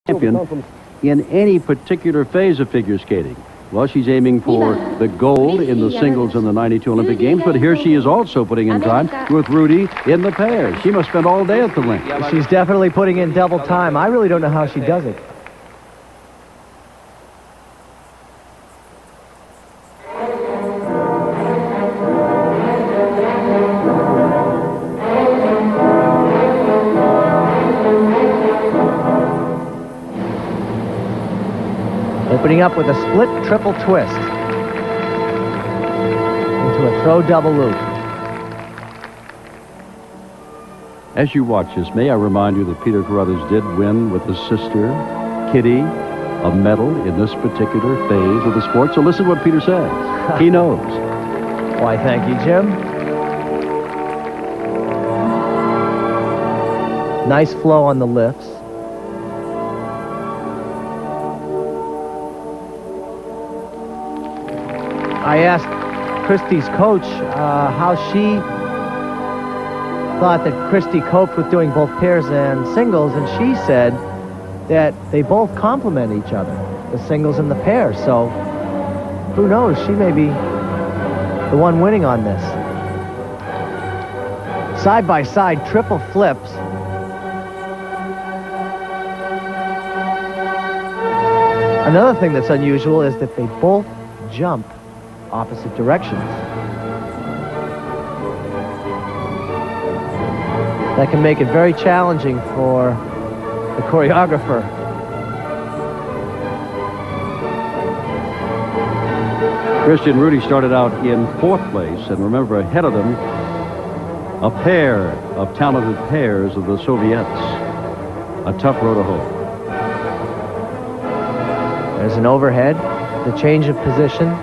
champion in any particular phase of figure skating. Well, she's aiming for the gold in the singles in the 92 Olympic Games, but here she is also putting in time with Rudi in the pairs. She must spend all day at the rink. She's definitely putting in double time. I really don't know how she does it. Opening up with a split triple twist into a throw double loop. As you watch this, may I remind you that Peter Carruthers did win with his sister, Kitty, a medal in this particular phase of the sport. So listen to what Peter says. He knows. Why, thank you, Jim. Nice flow on the lifts. I asked Kristi's coach how she thought that Kristi coped with doing both pairs and singles, and she said that they both complement each other, the singles and the pairs. So who knows, she may be the one winning on this. Side by side triple flips. Another thing that's unusual is that they both jump opposite directions. That can make it very challenging for the choreographer. Kristi and Rudi started out in 4th place, and remember, ahead of them, a pair of talented pairs of the Soviets. A tough row to hoe. There's an overhead, the change of position.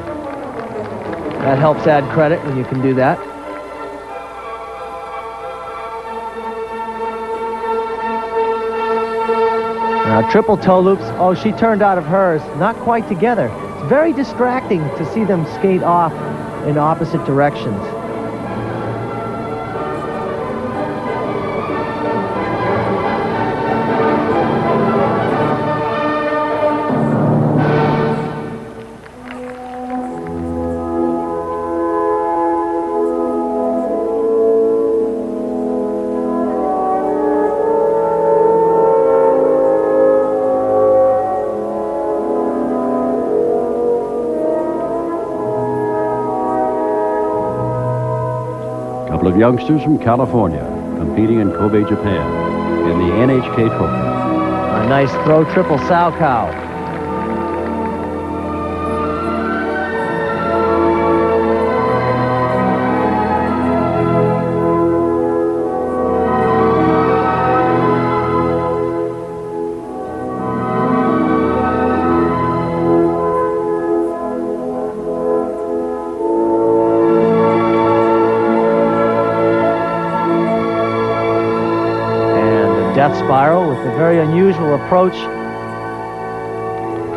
That helps add credit when you can do that. Now, triple toe loops. Oh, she turned out of hers. Not quite together. It's very distracting to see them skate off in opposite directions. Couple of youngsters from California competing in Kobe, Japan in the NHK Trophy. A nice throw triple sow cow. Death spiral with a very unusual approach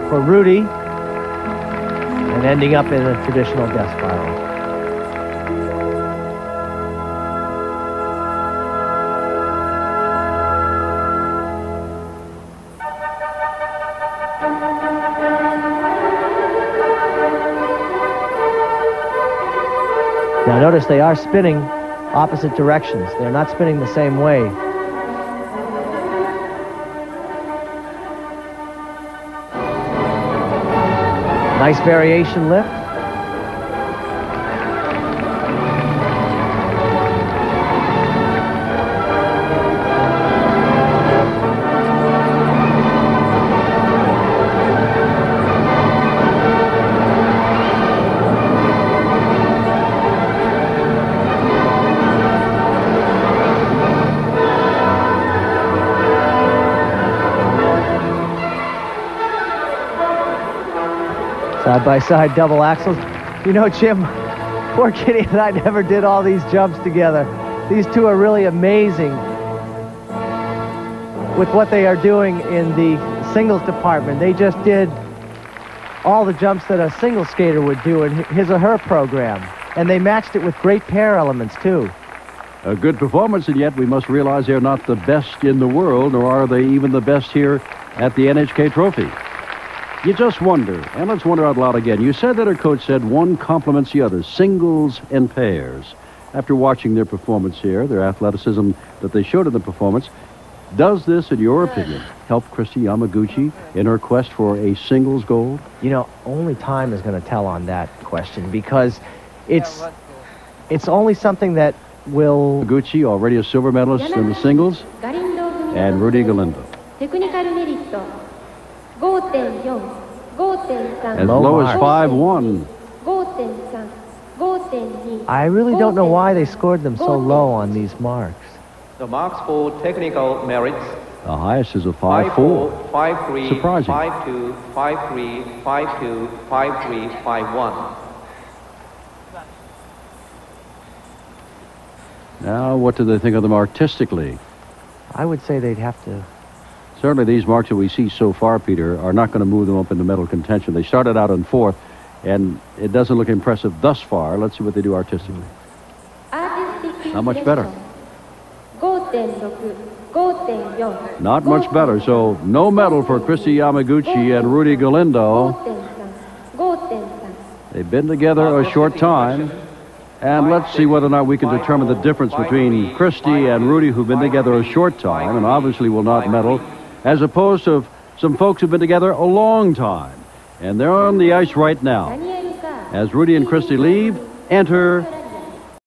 for Rudi, and ending up in a traditional death spiral. Now notice they are spinning opposite directions. They're not spinning the same way. Nice variation lift. Side-by-side double axles. You know, Jim, poor Kitty and I never did all these jumps together. These two are really amazing with what they are doing in the singles department. They just did all the jumps that a single skater would do in his or her program. And they matched it with great pair elements, too. A good performance, and yet we must realize they're not the best in the world, nor are they even the best here at the NHK trophy. You just wonder, and let's wonder out loud again. You said that her coach said one complements the other, singles and pairs. After watching their performance here, their athleticism that they showed in the performance, does this, in your opinion, help Kristi Yamaguchi in her quest for a singles gold? You know, only time is going to tell on that question, because it's only something that will... Yamaguchi, already a silver medalist in the singles, and Rudi Galindo. As low as 5-1. I really don't know why they scored them so low on these marks. The marks for technical merits: the highest is a 5-4. 5-3, surprising. 5-2, 5-3, 5-2, 5-3, 5-1. Now, what do they think of them artistically? I would say they'd have to... Certainly these marks that we see so far, Peter, are not going to move them up into medal contention. They started out in 4th, and it doesn't look impressive thus far. Let's see what they do artistically. Not much better. Not much better. So no medal for Kristi Yamaguchi and Rudi Galindo. They've been together a short time. And let's see whether or not we can determine the difference between Kristi and Rudi, who've been together a short time and obviously will not medal, as opposed to some folks who've been together a long time. And they're on the ice right now. As Rudi and Kristi leave, enter